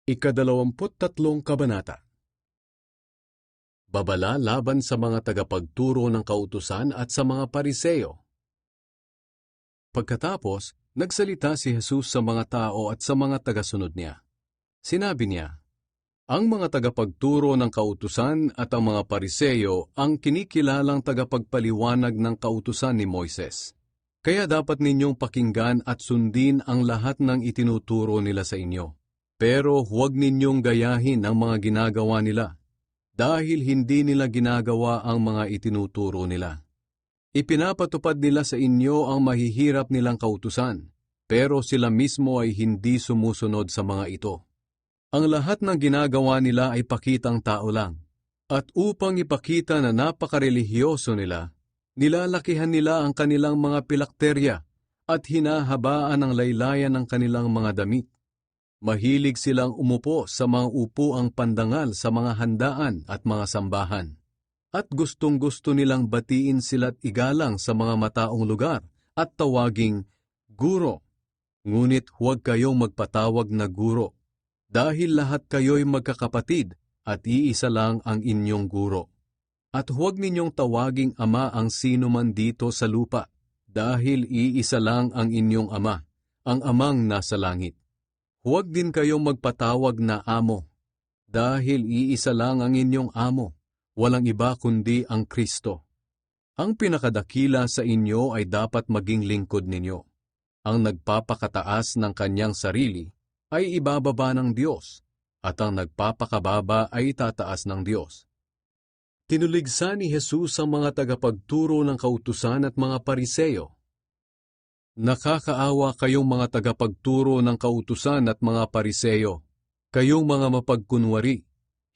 Ika-23 Kabanata. Babala laban sa mga tagapagturo ng kautusan at sa mga Pariseo. Pagkatapos, nagsalita si Jesus sa mga tao at sa mga tagasunod niya. Sinabi niya, ang mga tagapagturo ng kautusan at ang mga Pariseo ang kinikilalang tagapagpaliwanag ng kautusan ni Moises. Kaya dapat ninyong pakinggan at sundin ang lahat ng itinuturo nila sa inyo. Pero huwag ninyong gayahin ang mga ginagawa nila, dahil hindi nila ginagawa ang mga itinuturo nila. Ipinapatupad nila sa inyo ang mahihirap nilang kautusan, pero sila mismo ay hindi sumusunod sa mga ito. Ang lahat ng ginagawa nila ay pakitang tao lang, at upang ipakita na napakarelihiyoso nila, nilalakihan nila ang kanilang mga pilakterya at hinahabaan ang laylayan ng kanilang mga damit. Mahilig silang umupo sa mga upuang pandangal sa mga handaan at mga sambahan. At gustong-gusto nilang batiin sila't igalang sa mga mataong lugar at tawaging guro. Ngunit huwag kayong magpatawag na guro, dahil lahat kayo'y magkakapatid at iisa lang ang inyong guro. At huwag ninyong tawaging ama ang sino man dito sa lupa, dahil iisa lang ang inyong ama, ang amang nasa langit. Huwag din kayong magpatawag na amo, dahil iisa lang ang inyong amo, walang iba kundi ang Kristo. Ang pinakadakila sa inyo ay dapat maging lingkod ninyo. Ang nagpapakataas ng kanyang sarili ay ibababa ng Diyos, at ang nagpapakababa ay itataas ng Diyos. Tinuligsa ni Jesus ang mga tagapagturo ng kautusan at mga Pariseo. Nakakaawa kayong mga tagapagturo ng kautusan at mga Pariseo, kayong mga mapagkunwari.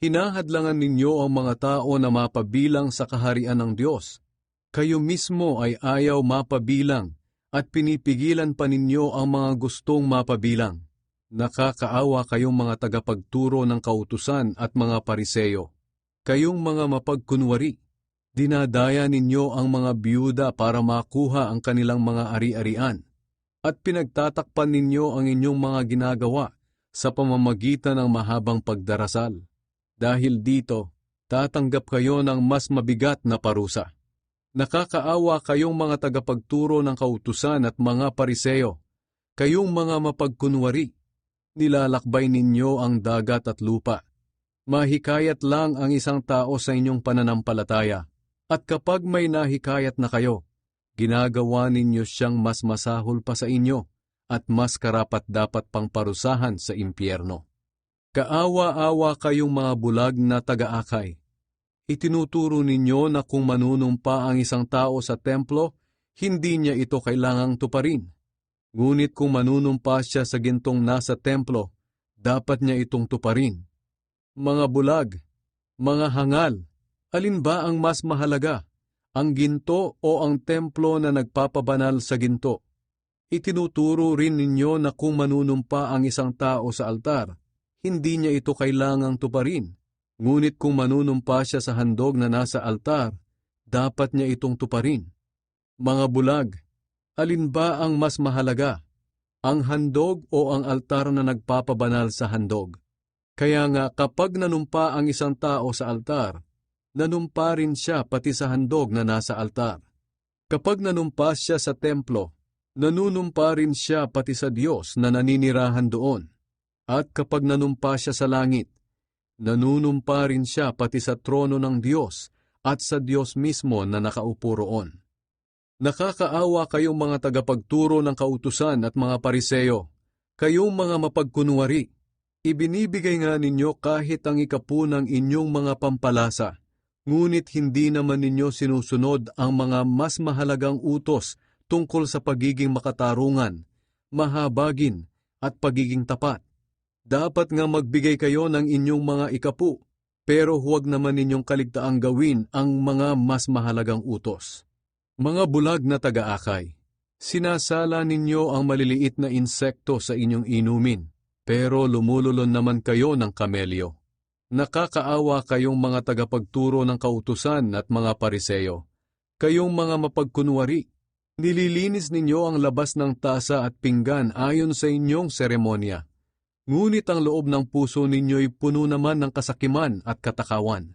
Hinahadlangan ninyo ang mga tao na mapabilang sa kaharian ng Diyos. Kayo mismo ay ayaw mapabilang at pinipigilan pa ninyo ang mga gustong mapabilang. Nakakaawa kayong mga tagapagturo ng kautusan at mga Pariseo, kayong mga mapagkunwari. Dinadaya ninyo ang mga biyuda para makuha ang kanilang mga ari-arian, at pinagtatakpan ninyo ang inyong mga ginagawa sa pamamagitan ng mahabang pagdarasal. Dahil dito, tatanggap kayo ng mas mabigat na parusa. Nakakaawa kayong mga tagapagturo ng kautusan at mga Pariseo, kayong mga mapagkunwari. Nilalakbay ninyo ang dagat at lupa. Mahikayat lang ang isang tao sa inyong pananampalataya. At kapag may nahikayat na kayo, ginagawa ninyo siyang mas masahol pa sa inyo at mas karapat-dapat pang parusahan sa impyerno. Kaawa-awa kayong mga bulag na taga-akay. Itinuturo ninyo na kung manunumpa ang isang tao sa templo, hindi niya ito kailangang tuparin. Ngunit kung manunumpa siya sa gintong nasa templo, dapat niya itong tuparin. Mga bulag, mga hangal, alin ba ang mas mahalaga, ang ginto o ang templo na nagpapabanal sa ginto? Itinuturo rin ninyo na kung manunumpa ang isang tao sa altar, hindi niya ito kailangang tuparin. Ngunit kung manunumpa siya sa handog na nasa altar, dapat niya itong tuparin. Mga bulag, alin ba ang mas mahalaga, ang handog o ang altar na nagpapabanal sa handog? Kaya nga kapag nanumpa ang isang tao sa altar, nanumpa rin siya pati sa handog na nasa altar. Kapag nanumpa siya sa templo, nanunumpa rin siya pati sa Diyos na naninirahan doon. At kapag nanumpa siya sa langit, nanunumpa rin siya pati sa trono ng Diyos at sa Diyos mismo na nakaupo roon. Nakakaawa kayong mga tagapagturo ng kautusan at mga Pariseo, kayong mga mapagkunwari. Ibinibigay nga ninyo kahit ang ikapu ng inyong mga pampalasa. Ngunit hindi naman ninyo sinusunod ang mga mas mahalagang utos tungkol sa pagiging makatarungan, mahabagin, at pagiging tapat. Dapat nga magbigay kayo ng inyong mga ikapu, pero huwag naman ninyong kaligtaang gawin ang mga mas mahalagang utos. Mga bulag na taga-akay, sinasala ninyo ang maliliit na insekto sa inyong inumin, pero lumululon naman kayo ng kamelyo. Nakakaawa kayong mga tagapagturo ng kautusan at mga Pariseo, kayong mga mapagkunwari. Nililinis ninyo ang labas ng tasa at pinggan ayon sa inyong seremonya, Ngunit ang loob ng puso ninyo'y puno naman ng kasakiman at katakawan.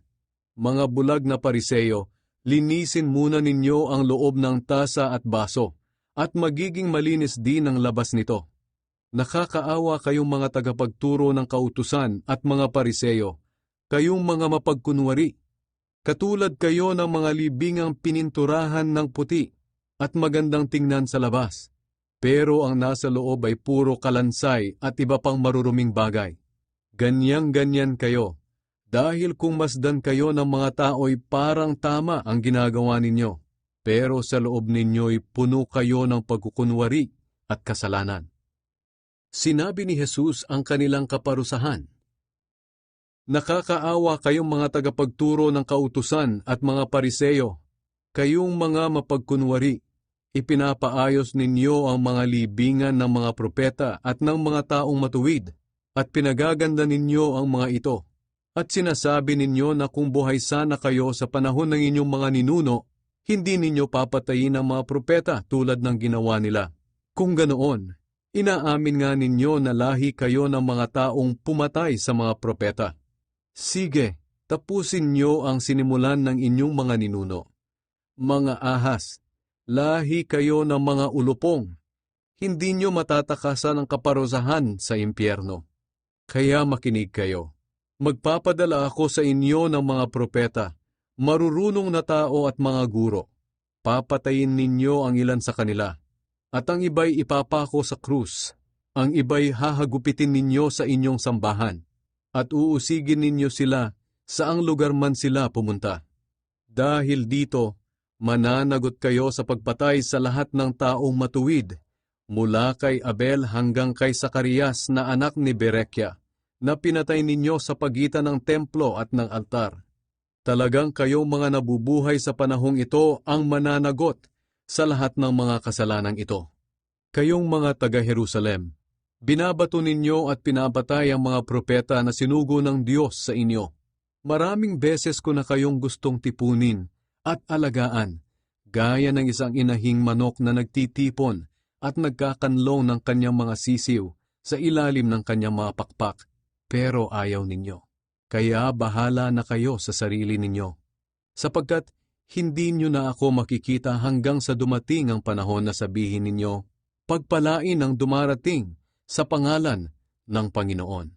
Mga bulag na Pariseyo, linisin muna ninyo ang loob ng tasa at baso, at magiging malinis din ang labas nito. Nakakaawa kayong mga tagapagturo ng kautusan at mga Pariseyo, kayong mga mapagkunwari. Katulad kayo ng mga libingang pininturahan ng puti at magandang tingnan sa labas. Pero ang nasa loob ay puro kalansay at iba pang maruruming bagay. Ganyang-ganyan kayo, dahil kung masdan kayo ng mga tao'y parang tama ang ginagawa ninyo, pero sa loob ninyo'y puno kayo ng pagkukunwari at kasalanan. Sinabi ni Jesus ang kanilang kaparusahan. Nakakaawa kayong mga tagapagturo ng kautusan at mga Pariseyo, kayong mga mapagkunwari. Ipinapaayos ninyo ang mga libingan ng mga propeta at ng mga taong matuwid, at pinagaganda ninyo ang mga ito. At sinasabi ninyo na kung buhay sana kayo sa panahon ng inyong mga ninuno, hindi ninyo papatayin ang mga propeta tulad ng ginawa nila. Kung ganoon, inaamin nga ninyo na lahi kayo ng mga taong pumatay sa mga propeta. Sige, tapusin nyo ang sinimulan ng inyong mga ninuno. Mga ahas, lahi kayo ng mga ulupong, hindi nyo matatakasan ang kaparusahan sa impyerno. Kaya makinig kayo. Magpapadala ako sa inyo ng mga propeta, marurunong na tao at mga guro. Papatayin ninyo ang ilan sa kanila, at ang iba'y ipapako sa krus. Ang iba'y hahagupitin ninyo sa inyong sambahan, at uusigin ninyo sila saang lugar man sila pumunta. Dahil dito, mananagot kayo sa pagpatay sa lahat ng taong matuwid, mula kay Abel hanggang kay Zacarias na anak ni Berekia, na pinatay ninyo sa pagitan ng templo at ng altar. Talagang kayong mga nabubuhay sa panahong ito ang mananagot sa lahat ng mga kasalanang ito. Kayong mga taga-Jerusalem, binabato ninyo at pinapatay ang mga propeta na sinugo ng Diyos sa inyo. Maraming beses ko na kayong gustong tipunin at alagaan, gaya ng isang inahing manok na nagtitipon at nagkakanlong ng kanyang mga sisiw sa ilalim ng kanyang mga pakpak, pero ayaw ninyo. Kaya bahala na kayo sa sarili ninyo, sapagkat hindi nyo na ako makikita hanggang sa dumating ang panahon na sabihin ninyo, pagpalain ang dumarating sa pangalan ng Panginoon.